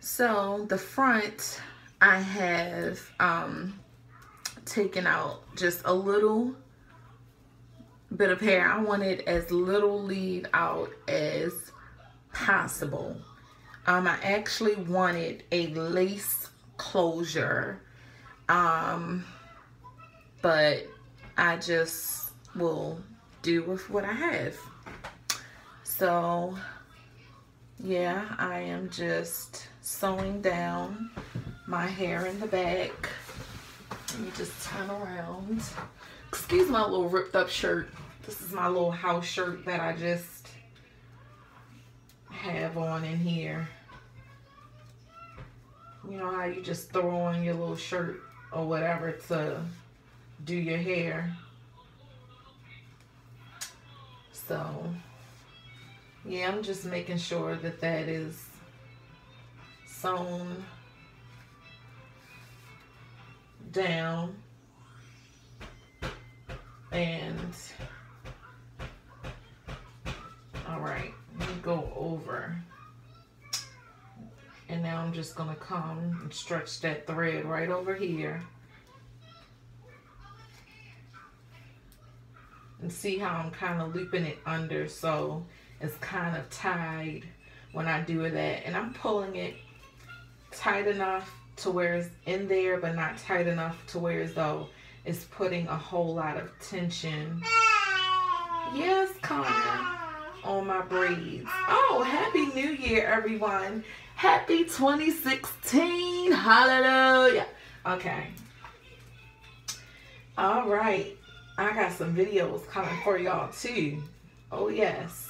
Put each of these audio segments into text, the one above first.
So the front, I have taken out just a little bit of hair. I wanted as little leave out as possible. I actually wanted a lace closure, but I just will do with what I have. So yeah, I am just sewing down my hair in the back. Let me just turn around. Excuse my little ripped up shirt. This is my little house shirt that I just have on in here. You know how you just throw on your little shirt or whatever to do your hair. So yeah, I'm just making sure that that is sewn down, and all right, let me go over, and now I'm just gonna come and stretch that thread right over here and see how I'm kind of looping it under so it's kind of tied when I do that, and I'm pulling it tight enough to where it's in there, but not tight enough to where as though it's putting a whole lot of tension. Yes, Connor, on my braids. Oh, Happy New Year, everyone. Happy 2016. Hallelujah. Okay. All right. I got some videos coming for y'all too. Oh, yes.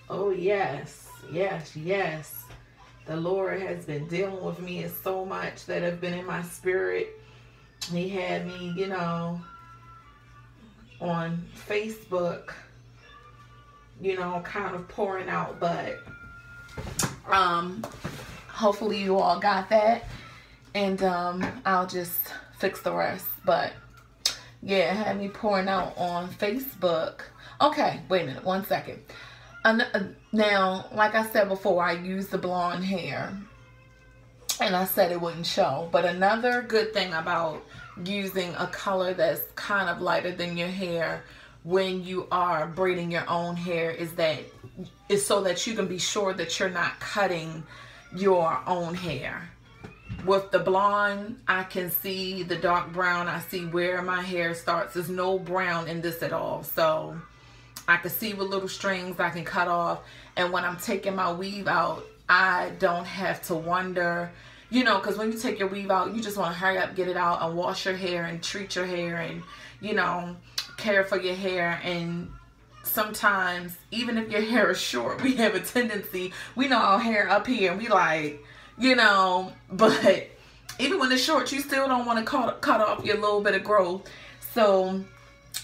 Oh, yes. Yes, yes. The Lord has been dealing with me so much that have been in my spirit. He had me, you know, on Facebook, you know, kind of pouring out, but hopefully you all got that, and I'll just fix the rest. But yeah, had me pouring out on Facebook. Okay, wait a minute, 1 second. Now, like I said before, I use the blonde hair, and I said it wouldn't show. But another good thing about using a color that's kind of lighter than your hair when you are braiding your own hair is that it's so that you can be sure that you're not cutting your own hair. With the blonde, I can see the dark brown. I see where my hair starts. There's no brown in this at all. So I can see with little strings I can cut off. And when I'm taking my weave out, I don't have to wonder, you know, because when you take your weave out, you just want to hurry up, get it out, and wash your hair and treat your hair and, you know, care for your hair. And sometimes, even if your hair is short, we have a tendency, we know our hair up here, and we like, you know, but even when it's short, you still don't want to cut off your little bit of growth. So,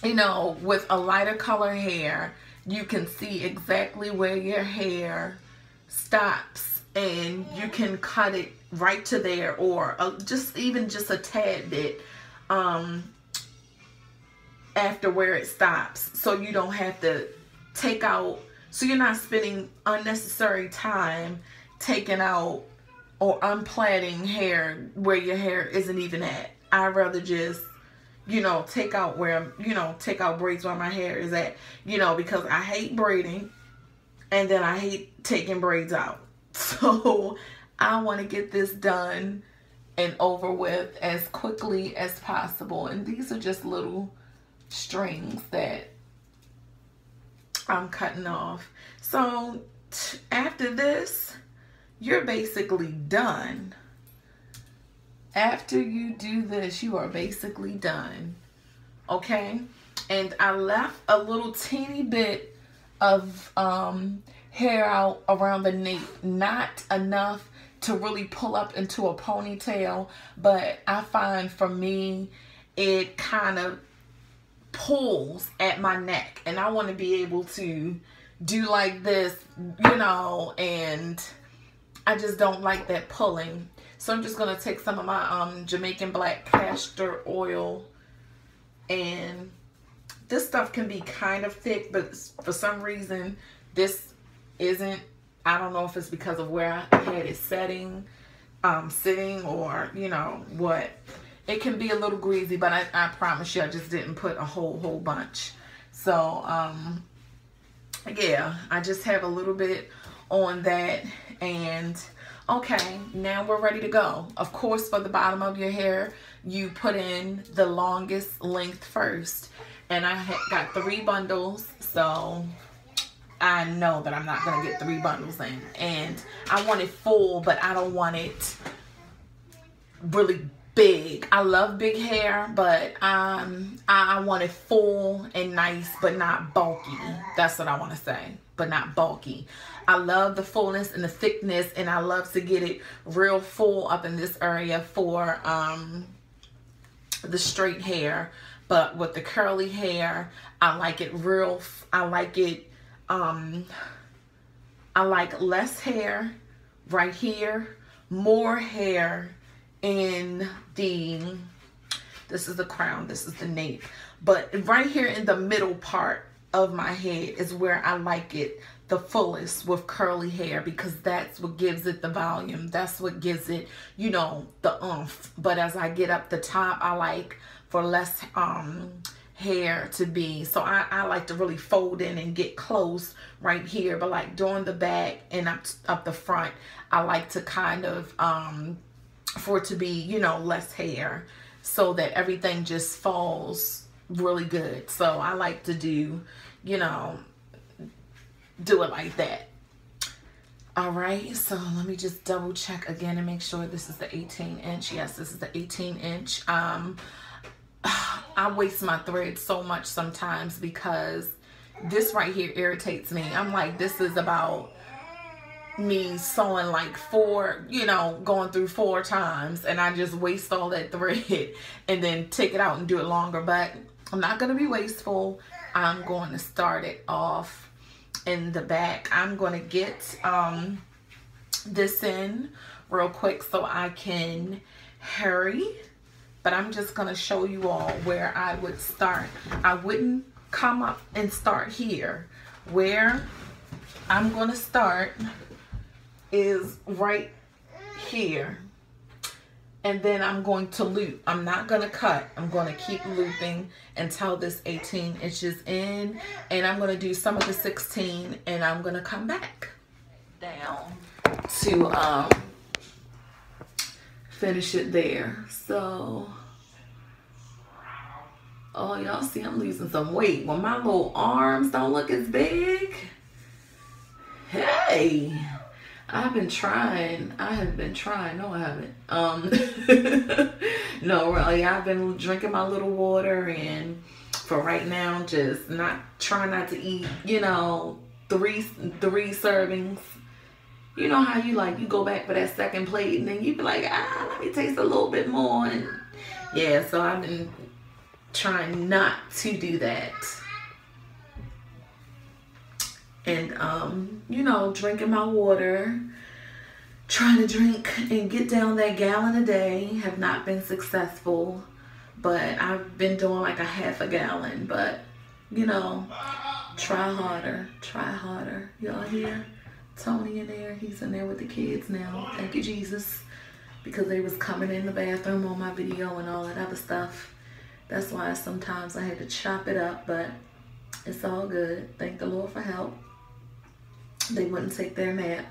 you know, with a lighter color hair, you can see exactly where your hair stops, and you can cut it right to there, or just a tad bit after where it stops, so you don't have to take out, so you're not spending unnecessary time taking out or unplaiting hair where your hair isn't even at. I'd rather just, you know, take out where, you know, take out braids where my hair is at, you know, because I hate braiding, and then I hate taking braids out. So I want to get this done and over with as quickly as possible. And these are just little strings that I'm cutting off. So after this, you're basically done. After you do this, you are basically done. Okay? And I left a little teeny bit of hair out around the nape. Not enough to really pull up into a ponytail, but I find for me, it kind of pulls at my neck, and I want to be able to do like this, you know, and I just don't like that pulling. So I'm just going to take some of my Jamaican black castor oil, and this stuff can be kind of thick, but for some reason this isn't. I don't know if it's because of where I had it sitting, or, you know, what. It can be a little greasy, but I promise you I just didn't put a whole bunch. So, yeah, I just have a little bit on that. And, okay, now we're ready to go. Of course, for the bottom of your hair, you put in the longest length first. And I got 3 bundles, so I know that I'm not going to get 3 bundles in. And I want it full, but I don't want it really big. I love big hair, but I want it full and nice, but not bulky. That's what I want to say, but not bulky. I love the fullness and the thickness, and I love to get it real full up in this area for the straight hair. But with the curly hair, I like it real, I like less hair right here, more hair in this is the crown, this is the nape. But right here in the middle part of my head is where I like it the fullest with curly hair, because that's what gives it the volume. That's what gives it, you know, the oomph. But as I get up the top, I like for less hair to be. So I like to really fold in and get close right here. But like during the back and up the front, I like to kind of, for it to be, you know, less hair, so that everything just falls really good. So I like to do, you know, do it like that. All right, so let me just double check again and make sure this is the 18-inch. Yes, this is the 18-inch. I waste my thread so much sometimes because this right here irritates me. I'm like, this is about me sewing like 4, you know, going through 4 times, and I just waste all that thread and then take it out and do it longer. But I'm not going to be wasteful. I'm going to start it off in the back. I'm going to get this in real quick so I can hurry. But I'm just going to show you all where I would start. I wouldn't come up and start here. Where I'm going to start is right here. And then I'm going to loop. I'm not going to cut. I'm going to keep looping until this 18 inches in. And I'm going to do some of the 16, and I'm going to come back down to finish it there. So, oh, y'all see I'm losing some weight. When my little arms don't look as big. Hey, I've been trying. I have been trying. No, I haven't. No, really. I've been drinking my little water, and for right now, just trying not to eat, you know, three servings. You know how you go back for that second plate, and then you be like, let me taste a little bit more. And yeah, so I've been trying not to do that. And, you know, drinking my water, trying to drink and get down that gallon a day. Have not been successful, but I've been doing like a half a gallon. But, you know, try harder, try harder. Y'all hear Tony in there? He's in there with the kids now. Thank you, Jesus, because they was coming in the bathroom on my video and all that other stuff. That's why sometimes I had to chop it up, but it's all good. Thank the Lord for help. They wouldn't take their nap.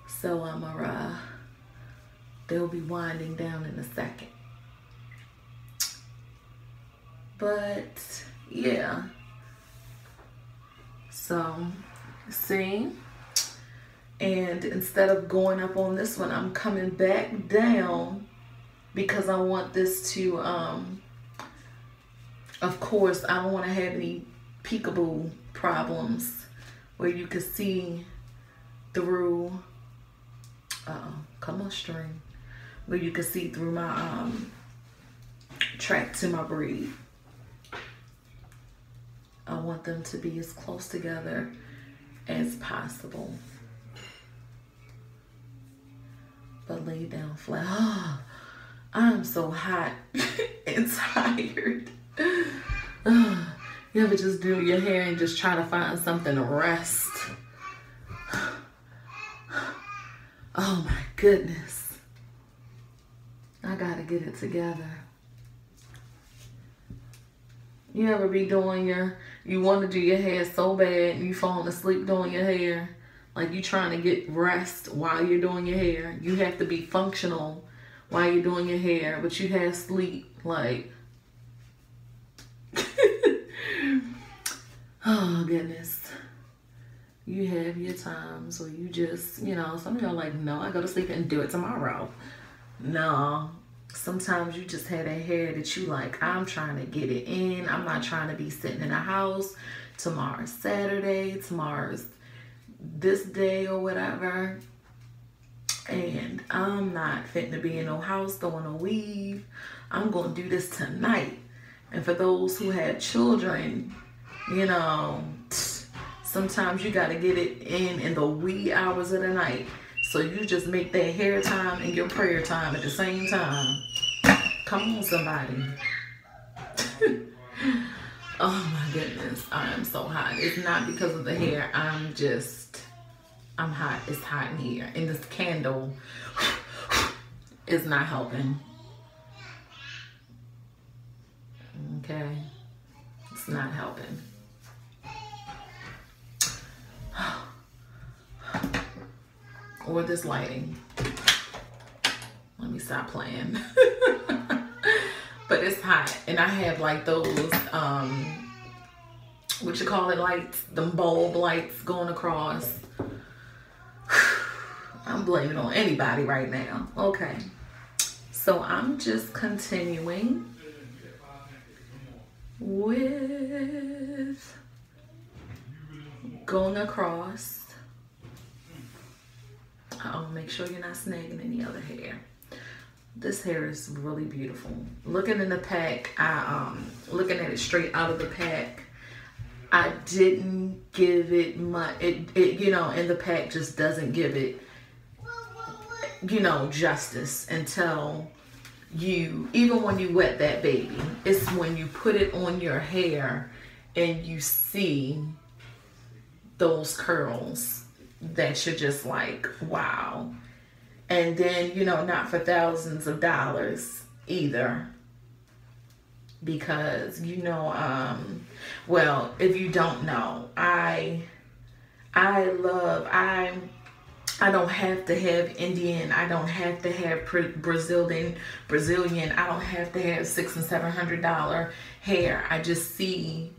So they'll be winding down in a second. But yeah. So see, and instead of going up on this one, I'm coming back down because I want this to of course I don't want to have any peekaboo problems where you can see through, come on string, where you can see through my track to my braid. I want them to be as close together as possible. But lay down flat. Oh, I'm so hot and tired. You ever just do your hair and just try to find something to rest? Oh my goodness. I gotta get it together. You ever be doing you want to do your hair so bad and you falling asleep doing your hair? Like you trying to get rest while you're doing your hair. You have to be functional while you're doing your hair, but you have sleep. Like, oh goodness. You have your times where you just, some of y'all like, no, I go to sleep and do it tomorrow. No. Sometimes you just have that hair that you like, I'm trying to get it in. I'm not trying to be sitting in the house. Tomorrow's Saturday. Tomorrow's this day or whatever. And I'm not fitting to be in no house throwing a weave. I'm going to do this tonight. And for those who have children, sometimes you got to get it in the wee hours of the night. So you just make that hair time and your prayer time at the same time. Come on, somebody. Oh my goodness, I am so hot. It's not because of the hair. I'm hot. It's hot in here. And this candle is not helping. Okay. It's not helping. Or this lighting. Let me stop playing. But it's hot. And I have like those, what you call it, lights, them bulb lights going across. I'm blaming it on anybody right now. Okay. So I'm just continuing with going across. Oh, make sure you're not snagging any other hair. This hair is really beautiful. Looking in the pack, looking at it straight out of the pack, I didn't give it much. It in the pack just doesn't give it, justice until even when you wet that baby. It's when you put it on your hair and you see those curls that you're just like, wow. And then, not for thousands of dollars either. Because, well, if you don't know, I don't have to have Indian. I don't have to have Brazilian. I don't have to have $600 and $700 hair. I just see,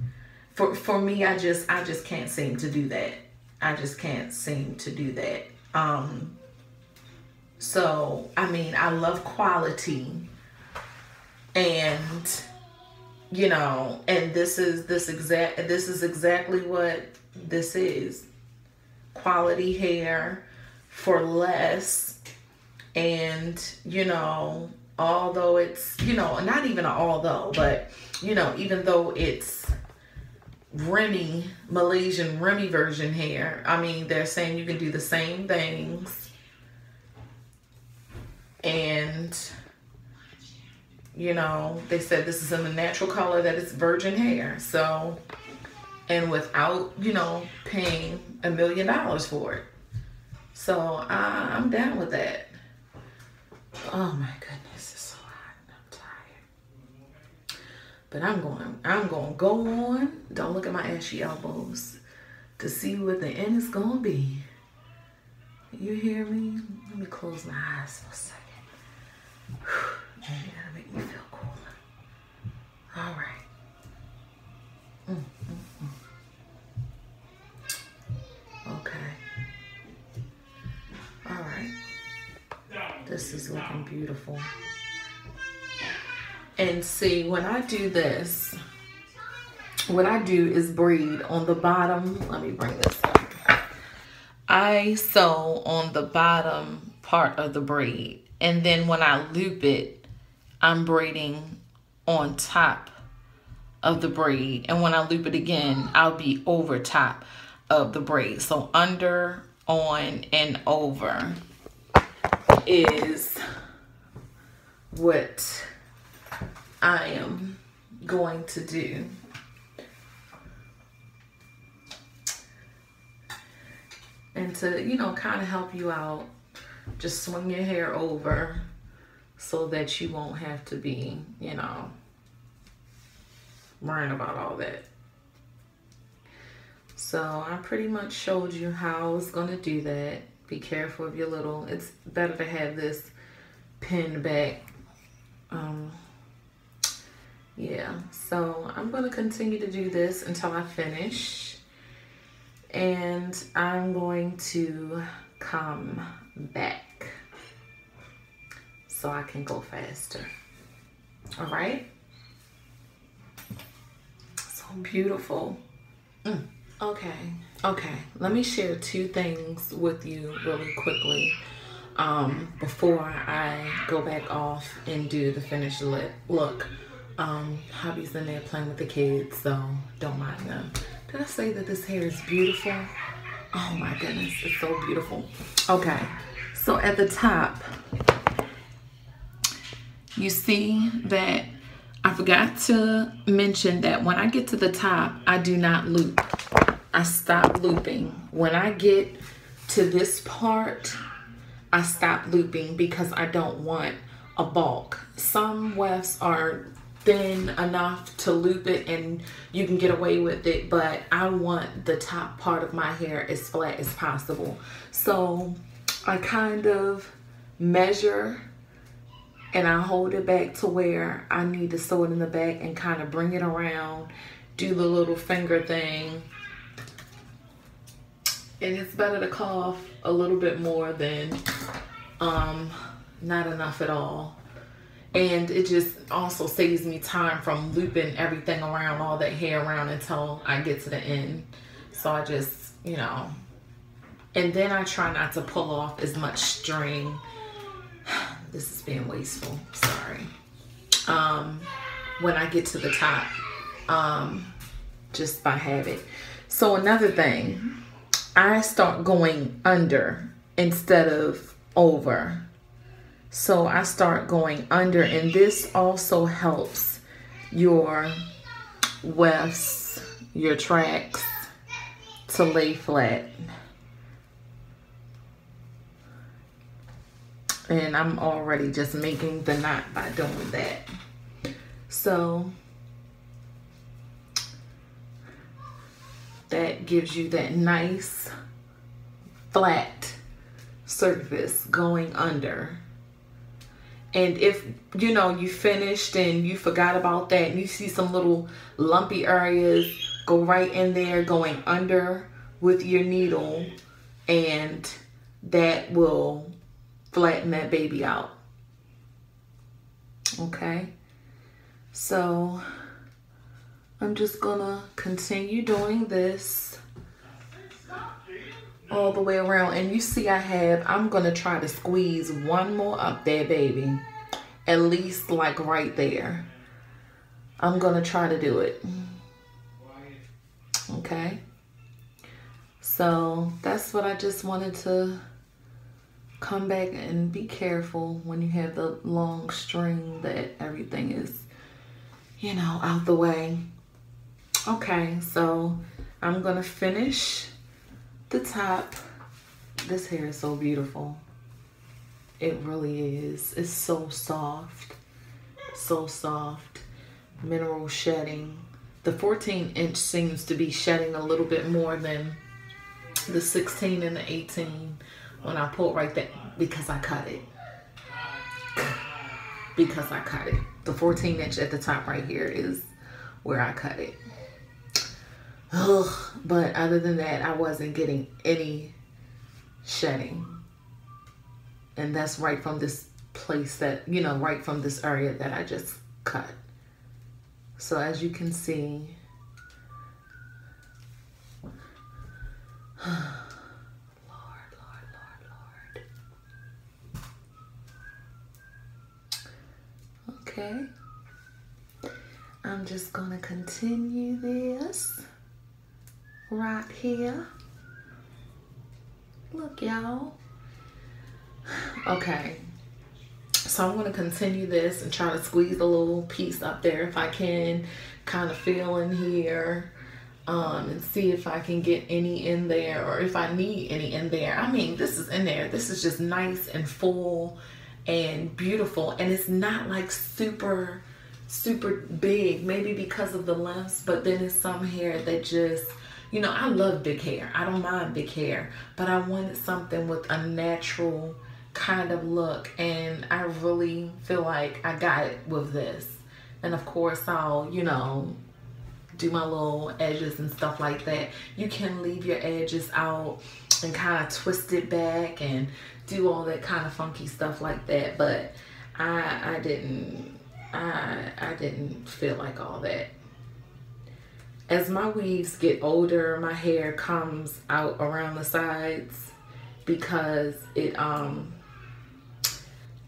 for me, I just can't seem to do that. I just can't seem to do that. So, I love quality, and, and this is exactly what this is. Quality hair for less. And, although it's, not even although, but, even though it's Malaysian Remy version hair, they're saying you can do the same things. And, they said this is in the natural color that it's virgin hair. So, and without, paying $1 million for it. So I'm down with that. Oh my goodness, it's so hot and I'm tired. But I'm going to go on. Don't look at my ashy elbows to see what the end is going to be. You hear me? Let me close my eyes for a second. Maybe that'll make me feel cooler. All right. Okay. All right. This is looking beautiful. And see, when I do this, what I do is braid on the bottom. Let me bring this up. I sew on the bottom part of the braid. And then when I loop it, I'm braiding on top of the braid. And when I loop it again, I'll be over top of the braid. So under, on, and over is what I am going to do. And to, kind of help you out just swing your hair over so that you won't have to be, you know, worrying about all that. So I pretty much showed you how I was gonna do that. Be careful of your little, it's better to have this pinned back. Yeah, so I'm gonna continue to do this until I finish. And I'm going to come back so I can go faster. All right? So beautiful. Okay, let me share two things with you really quickly before I go back off and do the finished look. Hubby's in there playing with the kids, so don't mind them. Did I say that this hair is beautiful? Oh my goodness, it's so beautiful. Okay, so at the top, you see that I forgot to mention that when I get to the top, I do not loop. I stop looping. When I get to this part, I stop looping because I don't want a bulk. Some wefts are thin enough to loop it and you can get away with it, but I want the top part of my hair as flat as possible. So I kind of measure and I hold it back to where I need to sew it in the back and kind of bring it around, do the little finger thing. And it's better to cough a little bit more than not enough at all. And it just also saves me time from looping everything around, all that hair around until I get to the end. So I just, you know, and then I try not to pull off as much string. This is being wasteful, sorry. When I get to the top, just by habit. So another thing, I start going under instead of over. So I start going under, and this also helps your wefts, your tracks to lay flat. And I'm already just making the knot by doing that. So that gives you that nice flat surface going under. And if, you know, you finished and you forgot about that and you see some little lumpy areas, go right in there going under with your needle, and that will flatten that baby out. Okay, so I'm just gonna continue doing this all the way around. And you see I'm gonna try to squeeze one more up there, baby. At least like right there. I'm gonna try to do it. Okay. So that's what I just wanted to come back and be careful when you have the long string that everything is, you know, out the way. Okay, so I'm gonna finish the top. This hair is so beautiful. It really is. It's so soft, so soft. Mineral shedding. The 14-inch seems to be shedding a little bit more than the 16 and the 18 when I pull right there, because I cut it. Because I cut it. The 14-inch at the top right here is where I cut it. Ugh, but other than that, I wasn't getting any shedding. And that's right from this place that, you know, right from this area that I just cut. So as you can see, Lord. Okay. I'm just gonna continue this right here. Look, y'all. Okay. So I'm gonna continue this and try to squeeze a little piece up there if I can. Kind of feel in here. and see if I can get any in there, or if I need any in there. I mean, this is in there. This is just nice and full and beautiful, and it's not like super big, maybe because of the lengths, but then it's some hair that just, you know, I love big hair. I don't mind big hair, but I wanted something with a natural kind of look, and I really feel like I got it with this. And of course I'll, you know, do my little edges and stuff like that. You can leave your edges out and kind of twist it back and do all that kind of funky stuff like that, but I didn't feel like all that. As my weaves get older, my hair comes out around the sides because it I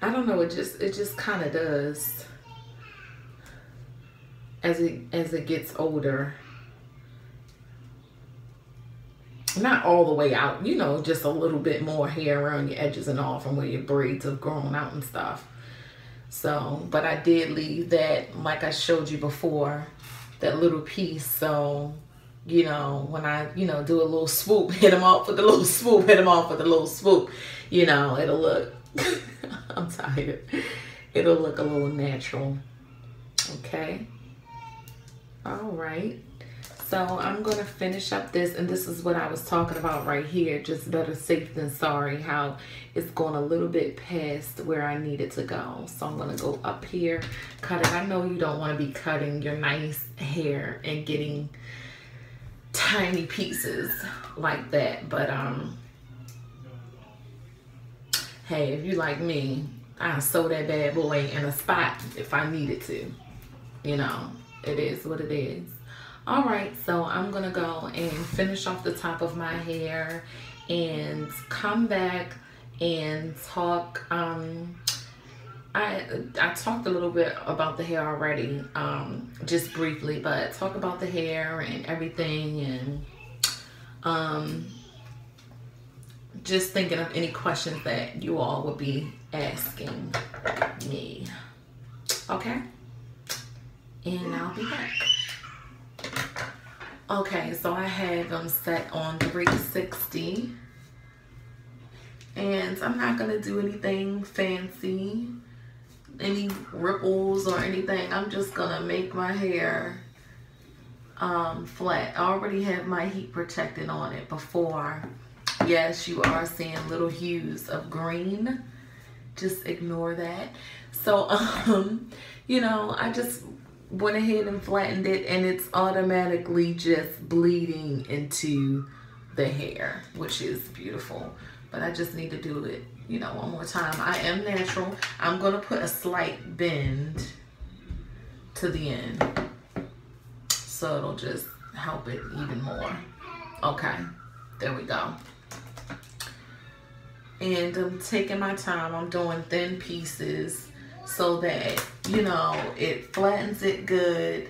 don't know, it just kind of does as it gets older. Not all the way out, you know, just a little bit more hair around your edges and all from where your braids have grown out and stuff. So, but I did leave that, like I showed you before, that little piece. So, you know, when I, you know, do a little swoop, hit them off with a little swoop, hit them off with a little swoop, you know, it'll look, I'm tired. It'll look a little natural. Okay. All right. So I'm going to finish up this, and this is what I was talking about right here, just better safe than sorry, how it's going a little bit past where I need it to go. So I'm going to go up here, cut it. I know you don't want to be cutting your nice hair and getting tiny pieces like that, but hey, if you like me, I'll sew that bad boy in a spot if I needed to. You know, it is what it is. All right, so I'm gonna go and finish off the top of my hair and come back and talk. I talked a little bit about the hair already, just briefly, but talk about the hair and everything, and just thinking of any questions that you all would be asking me. Okay, and I'll be back. Okay, so I have them set on 360, and I'm not gonna do anything fancy, any ripples or anything. I'm just gonna make my hair flat. I already have my heat protectant on it before. Yes, you are seeing little hues of green. Just ignore that. So you know, I just went ahead and flattened it, and it's automatically just bleeding into the hair, which is beautiful. But I just need to do it, you know, one more time. I am natural. I'm gonna put a slight bend to the end, so it'll just help it even more. Okay, there we go. And I'm taking my time. I'm doing thin pieces so that, you know, it flattens it good.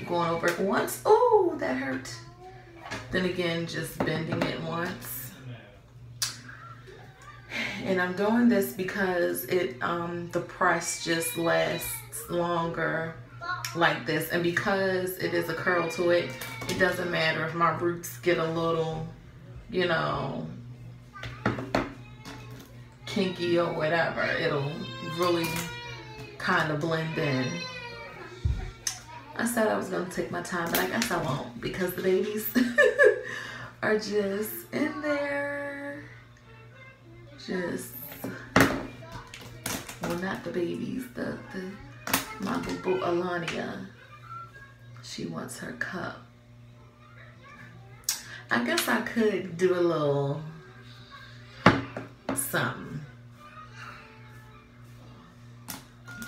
Going over it once. Oh, that hurt. Then again, just bending it once. And I'm doing this because it the press just lasts longer like this, and because it is a curl to it, it doesn't matter if my roots get a little, you know, kinky or whatever. It'll really kind of blend in. I said I was gonna take my time, but I guess I won't, because the babies are just in there. Just, well, not the babies, my boo Alania. She wants her cup. I guess I could do a little something.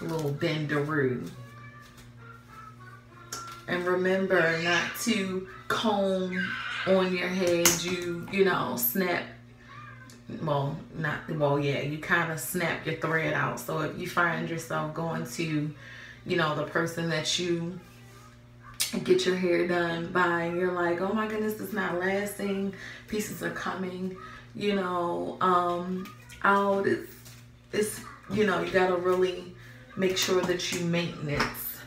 A little bendaroo. And remember not to comb on your head. You know, snap. Well, yeah, you kind of snap your thread out. So if you find yourself going to, you know, the person that you get your hair done by, and you're like, oh my goodness, it's not lasting, pieces are coming, you know, out, it's, you know, you gotta really make sure that you maintenance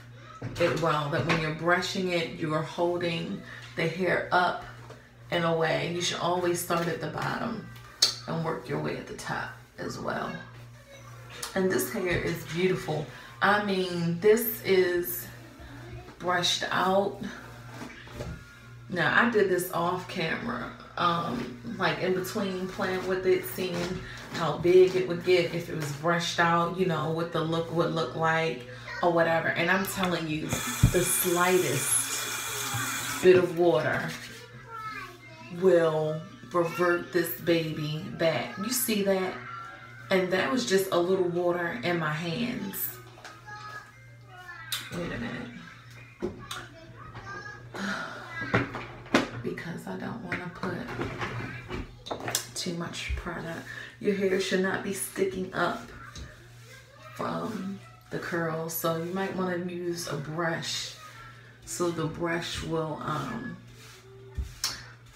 it well, that when you're brushing it, you're holding the hair up and away. You should always start at the bottom and work your way at the top as well. And this hair is beautiful. I mean, this is brushed out. Now, I did this off camera, like in between playing with it, seeing how big it would get if it was brushed out, you know, what the look would look like or whatever. And I'm telling you, the slightest bit of water will revert this baby back. You see that? And that was just a little water in my hands. Wait a minute. Because I don't want to put too much product. Your hair should not be sticking up from the curls, so you might want to use a brush so the brush will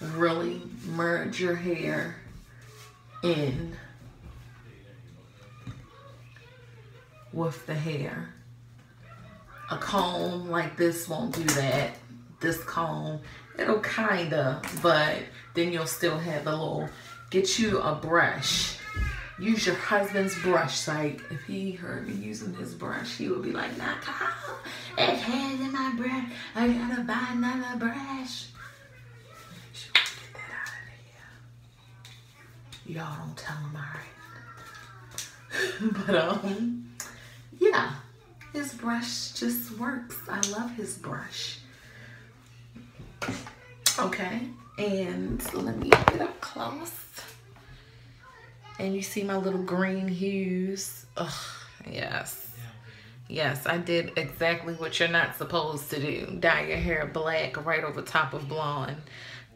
really merge your hair in with the hair. A comb like this won't do that. This comb, it'll kinda, but then you'll still have a little. Get you a brush. Use your husband's brush. Like, if he heard me using his brush, he would be like, nah, Kyle, it has in my brush. I gotta buy another brush. Make sure we get that out of here. Y'all don't tell him, alright? But, yeah. His brush just works. I love his brush. Okay, and let me get up close. And you see my little green hues. Ugh, yes. Yes, I did exactly what you're not supposed to do. Dye your hair black right over top of blonde.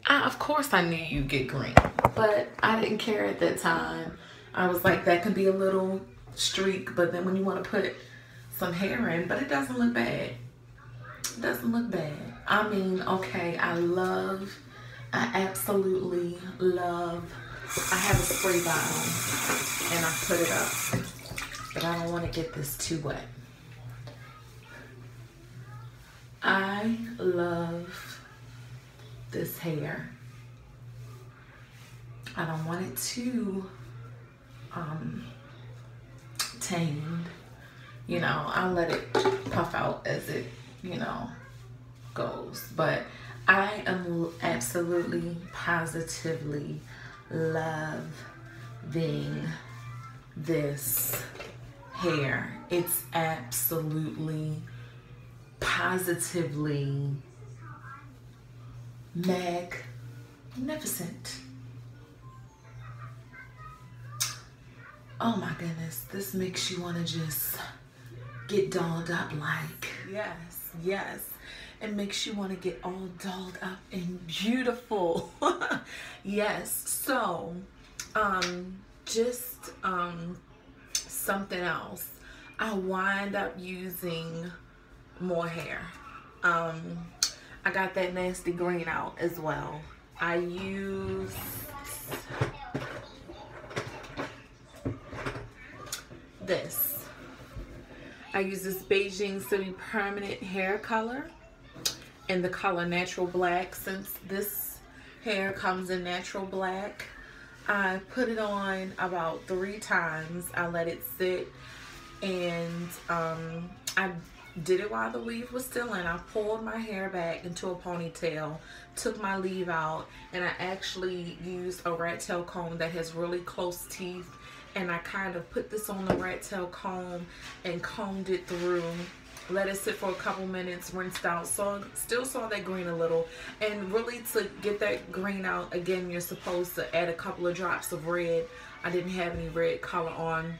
Of course I knew you'd get green, but I didn't care at that time. I was like, that could be a little streak, but then when you want to put some hair in, but it doesn't look bad. It doesn't look bad. I mean, okay, I absolutely love, I have a spray bottle and I put it up, but I don't want to get this too wet. I love this hair. I don't want it too tamed. You know, I'll let it puff out as it, you know, goes. But I am absolutely, positively loving this hair. It's absolutely, positively magnificent. Oh my goodness, this makes you want to just get dolled up like, yes, yes. It makes you want to get all dolled up and beautiful. Yes, so, just, something else. I wind up using more hair. I got that nasty green out as well. I use this. I use this Beijing City Permanent hair color in the color Natural Black. Since this hair comes in natural black, I put it on about 3 times. I let it sit, and I did it while the weave was still in. I pulled my hair back into a ponytail, took my leave out, and I actually used a rat tail comb that has really close teeth, and I kind of put this on the rat tail comb and combed it through, let it sit for a couple minutes, rinsed out. So still saw that green a little, and really to get that green out, again, you're supposed to add a couple of drops of red. I didn't have any red color on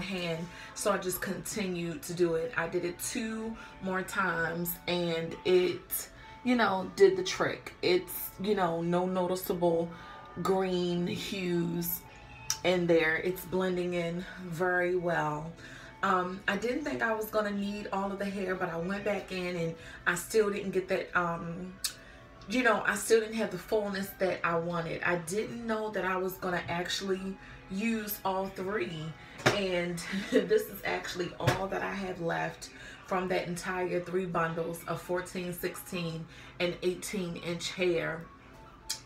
hand, so I just continued to do it. I did it 2 more times, and it, you know, did the trick. It's, you know, no noticeable green hues in there. It's blending in very well. I didn't think I was gonna need all of the hair, but I went back in and I still didn't get that, you know, I still didn't have the fullness that I wanted. I didn't know that I was gonna actually use all 3, and this is actually all that I have left from that entire 3 bundles of 14, 16, and 18-inch hair.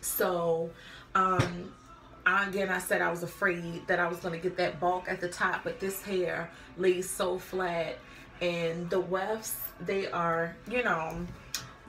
So again, I said I was afraid that I was going to get that bulk at the top, but this hair lays so flat, and the wefts, they are, you know,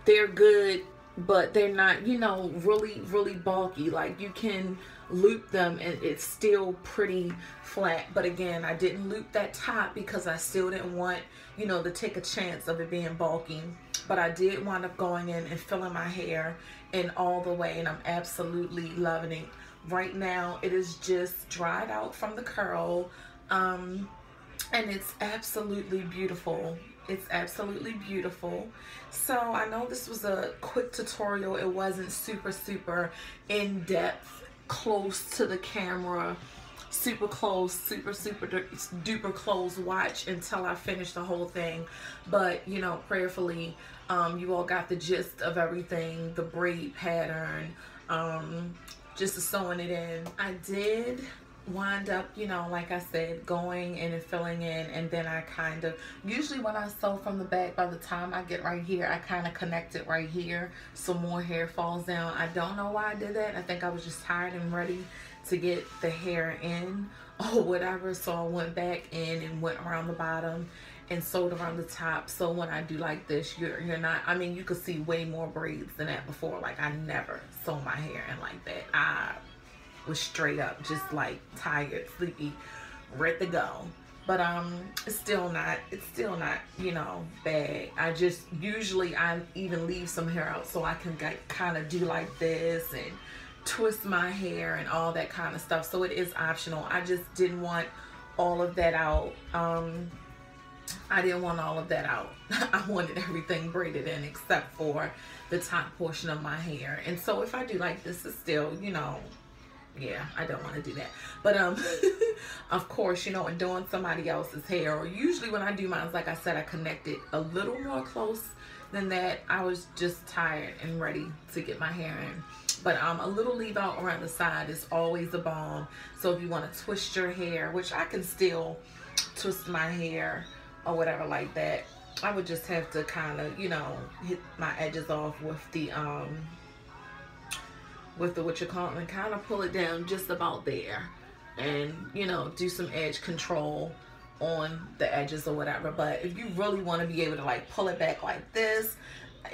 they're good, but they're not, you know, really bulky. Like, you can loop them and it's still pretty flat. But again, I didn't loop that top because I still didn't want, you know, to take a chance of it being bulky. But I did wind up going in and filling my hair in all the way, and I'm absolutely loving it. Right now, it is just dried out from the curl, and it's absolutely beautiful. It's absolutely beautiful. So I know this was a quick tutorial. It wasn't super in-depth, close to the camera, super close, super duper close watch until I finished the whole thing. But, you know, prayerfully, you all got the gist of everything, the braid pattern, just sewing it in. I did wind up, you know, like I said, going in and filling in, and then I kind of, usually when I sew from the back, by the time I get right here, I kind of connect it right here so more hair falls down. I don't know why I did that. I think I was just tired and ready to get the hair in or whatever, so I went back in and went around the bottom and sewed around the top. So when I do like this, you're not, I mean, you could see way more braids than that before. Like, I never sew my hair in like that. I was straight up just like tired, sleepy, ready to go. But it's still not, you know, bad. I just, usually I even leave some hair out so I can kind of do like this and twist my hair and all that kind of stuff. So it is optional. I just didn't want all of that out. I didn't want all of that out. I wanted everything braided in except for the top portion of my hair. And so if I do like this, it's still, you know, yeah, I don't want to do that. But of course, you know, in doing somebody else's hair, or usually when I do mine, like I said, I connect it a little more close than that. I was just tired and ready to get my hair in. But a little leave out around the side is always a balm. So if you want to twist your hair, which I can still twist my hair or whatever like that, I would just have to kind of, you know, hit my edges off with the what you call it, and kind of pull it down just about there, and, you know, do some edge control on the edges or whatever. But if you really want to be able to like pull it back like this,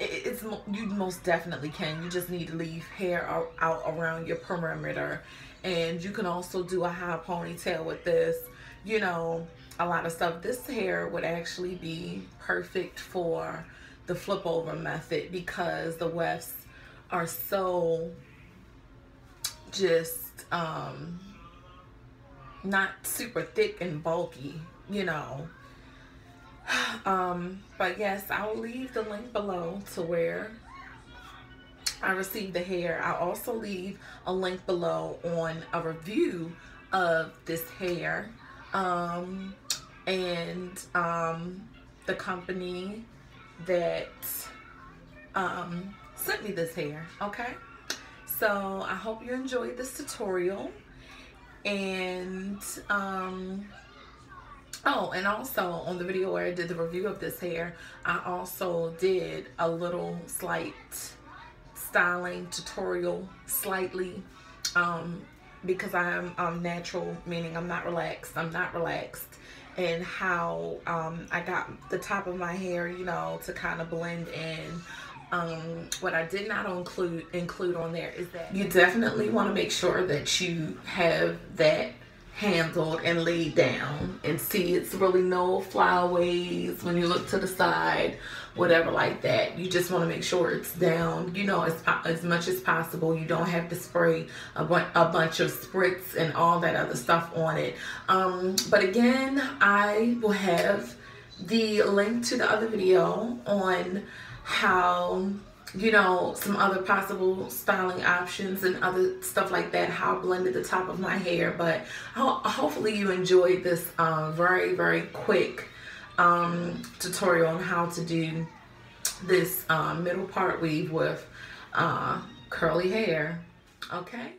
you most definitely can. You just need to leave hair out around your perimeter, and you can also do a high ponytail with this, you know, a lot of stuff. This hair would actually be perfect for the flip over method because the wefts are so just not super thick and bulky, you know. But yes, I'll leave the link below to where I received the hair. I'll also leave a link below on a review of this hair, and the company that sent me this hair. Okay, so I hope you enjoyed this tutorial. And oh, and also on the video where I did the review of this hair, I also did a little slight styling tutorial, slightly, because I'm natural, meaning I'm not relaxed. And how I got the top of my hair, you know, to kind of blend in. What I did not include on there is that you definitely want to make sure that you have that handled and laid down, and see it's really no flyaways when you look to the side, whatever like that. You just want to make sure it's down, you know, as much as possible. You don't have to spray a bunch of spritz and all that other stuff on it. But again, I will have the link to the other video on how, you know, some other possible styling options and other stuff like that, how I blended the top of my hair. But hopefully you enjoyed this very quick tutorial on how to do this middle part weave with curly hair. Okay.